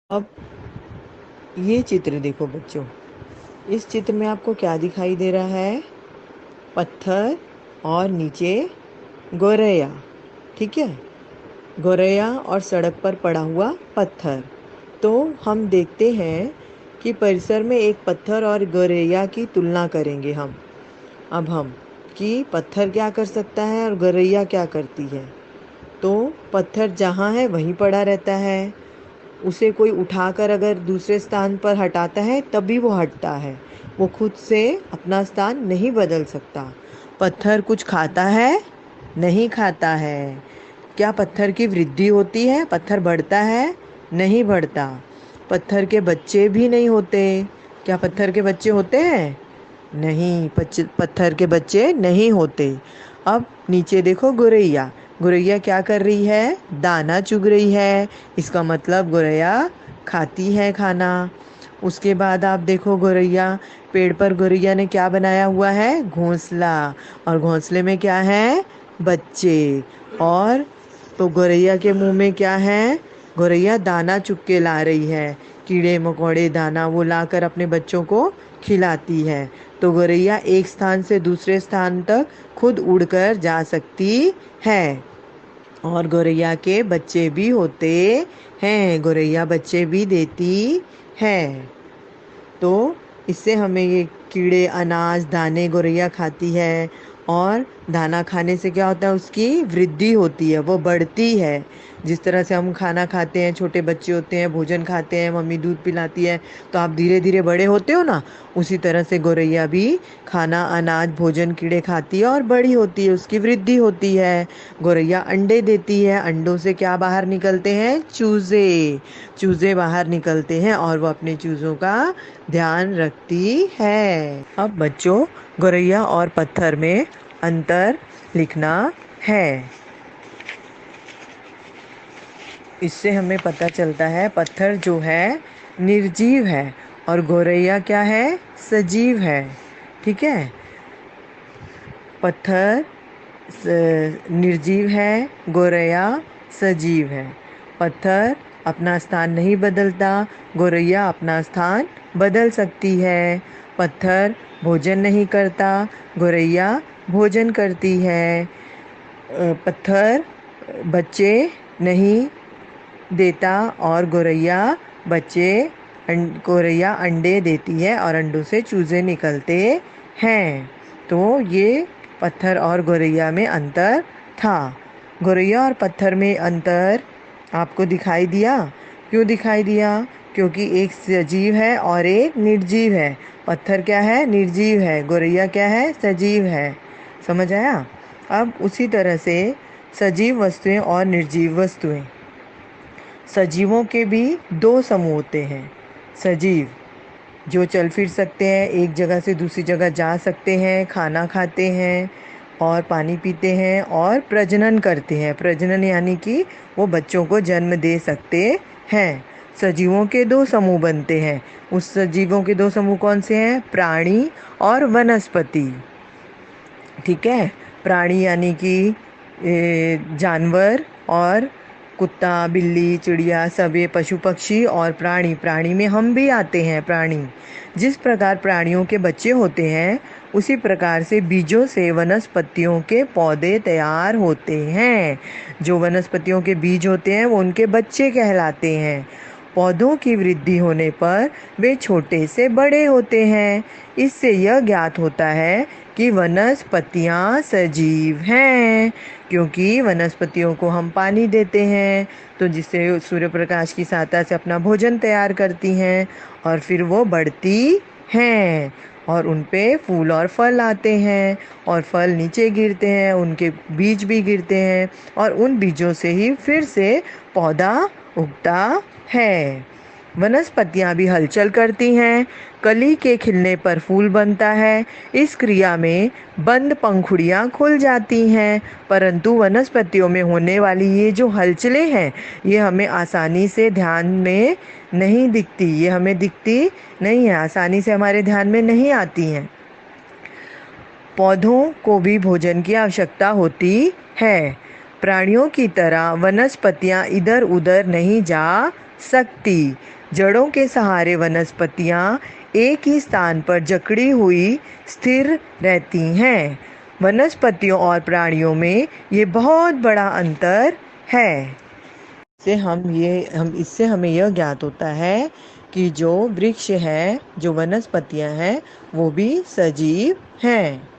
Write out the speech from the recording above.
अब ये चित्र देखो बच्चों, इस चित्र में आपको क्या दिखाई दे रहा है? पत्थर और नीचे गोरैया। ठीक है, गोरैया और सड़क पर पड़ा हुआ पत्थर। तो हम देखते हैं कि परिसर में एक पत्थर और गोरैया की तुलना करेंगे हम। अब हम कि पत्थर क्या कर सकता है और गोरैया क्या करती है। तो पत्थर जहाँ है वहीं पड़ा रहता है, उसे कोई उठाकर अगर दूसरे स्थान पर हटाता है तभी वो हटता है, वो खुद से अपना स्थान नहीं बदल सकता। पत्थर कुछ खाता है? नहीं खाता है। क्या पत्थर की वृद्धि होती है? पत्थर बढ़ता है? नहीं बढ़ता। पत्थर के बच्चे भी नहीं होते। क्या पत्थर के बच्चे होते हैं? नहीं, पत्थर के बच्चे नहीं होते। अब नीचे देखो गोरैया। गोरैया क्या कर रही है? दाना चुग रही है। इसका मतलब गोरैया खाती है खाना। उसके बाद आप देखो गोरैया, पेड़ पर गोरैया ने क्या बनाया हुआ है? घोंसला। और घोंसले में क्या है? बच्चे। और तो गोरैया के मुंह में क्या है? गोरैया दाना चुग के ला रही है। कीड़े मकोड़े दाना वो लाकर अपने बच्चों को खिलाती है। तो गोरैया एक स्थान से दूसरे स्थान तक खुद उड़कर जा सकती है। और गोरैया के बच्चे भी होते हैं, गोरैया बच्चे भी देती है। तो इससे हमें ये कीड़े अनाज दाने गोरैया खाती है, और दाना खाने से क्या होता है? उसकी वृद्धि होती है, वो बढ़ती है। जिस तरह से हम खाना खाते हैं, छोटे बच्चे होते हैं भोजन खाते हैं, मम्मी दूध पिलाती है तो आप धीरे धीरे बड़े होते हो ना, उसी तरह से गोरैया भी खाना अनाज भोजन कीड़े खाती है और बड़ी होती है, उसकी वृद्धि होती है। गोरैया अंडे देती है, अंडों से क्या बाहर निकलते हैं? चूजे। चूजे बाहर निकलते हैं और वो अपने चूजों का ध्यान रखती है। अब बच्चों, गोरैया और पत्थर में अंतर लिखना है। इससे हमें पता चलता है पत्थर जो है निर्जीव है और गोरैया क्या है? सजीव है। ठीक है, पत्थर निर्जीव है, गोरैया सजीव है। पत्थर अपना स्थान नहीं बदलता, गोरैया अपना स्थान बदल सकती है। पत्थर भोजन नहीं करता, गोरैया भोजन करती है। पत्थर बच्चे नहीं देता और गोरैया अंडे देती है और अंडों से चूजे निकलते हैं। तो ये पत्थर और गोरैया में अंतर था। गोरैया और पत्थर में अंतर आपको दिखाई दिया? क्यों दिखाई दिया? क्योंकि एक सजीव है और एक निर्जीव है। पत्थर क्या है? निर्जीव है। गोरैया क्या है? सजीव है। समझ आया? अब उसी तरह से सजीव वस्तुएं और निर्जीव वस्तुएं। सजीवों के भी दो समूह होते हैं। सजीव जो चल फिर सकते हैं, एक जगह से दूसरी जगह जा सकते हैं, खाना खाते हैं और पानी पीते हैं और प्रजनन करते हैं। प्रजनन यानी कि वो बच्चों को जन्म दे सकते हैं। सजीवों के दो समूह बनते हैं। उस सजीवों के दो समूह कौन से हैं? प्राणी और वनस्पति। ठीक है, प्राणी यानी कि जानवर और कुत्ता बिल्ली चिड़िया सब ये पशु पक्षी, और प्राणी, प्राणी में हम भी आते हैं। प्राणी, जिस प्रकार प्राणियों के बच्चे होते हैं उसी प्रकार से बीजों से वनस्पतियों के पौधे तैयार होते हैं। जो वनस्पतियों के बीज होते हैं वो उनके बच्चे कहलाते हैं। पौधों की वृद्धि होने पर वे छोटे से बड़े होते हैं। इससे यह ज्ञात होता है कि वनस्पतियाँ सजीव हैं, क्योंकि वनस्पतियों को हम पानी देते हैं तो जिससे सूर्य प्रकाश की सहायता से अपना भोजन तैयार करती हैं और फिर वो बढ़ती हैं और उन पे फूल और फल आते हैं और फल नीचे गिरते हैं, उनके बीज भी गिरते हैं और उन बीजों से ही फिर से पौधा उगता है। वनस्पतियां भी हलचल करती हैं, कली के खिलने पर फूल बनता है। इस क्रिया में बंद पंखुड़ियां खुल जाती हैं, परंतु वनस्पतियों में होने वाली ये जो हलचलें हैं ये हमें आसानी से ध्यान में नहीं दिखती, ये हमें दिखती नहीं है, आसानी से हमारे ध्यान में नहीं आती हैं। पौधों को भी भोजन की आवश्यकता होती है। प्राणियों की तरह वनस्पतियां इधर उधर नहीं जा सकती। जड़ों के सहारे वनस्पतियां एक ही स्थान पर जकड़ी हुई स्थिर रहती हैं। वनस्पतियों और प्राणियों में ये बहुत बड़ा अंतर है। हम इससे हमें यह ज्ञात होता है कि जो वृक्ष है, जो वनस्पतियां हैं, वो भी सजीव हैं।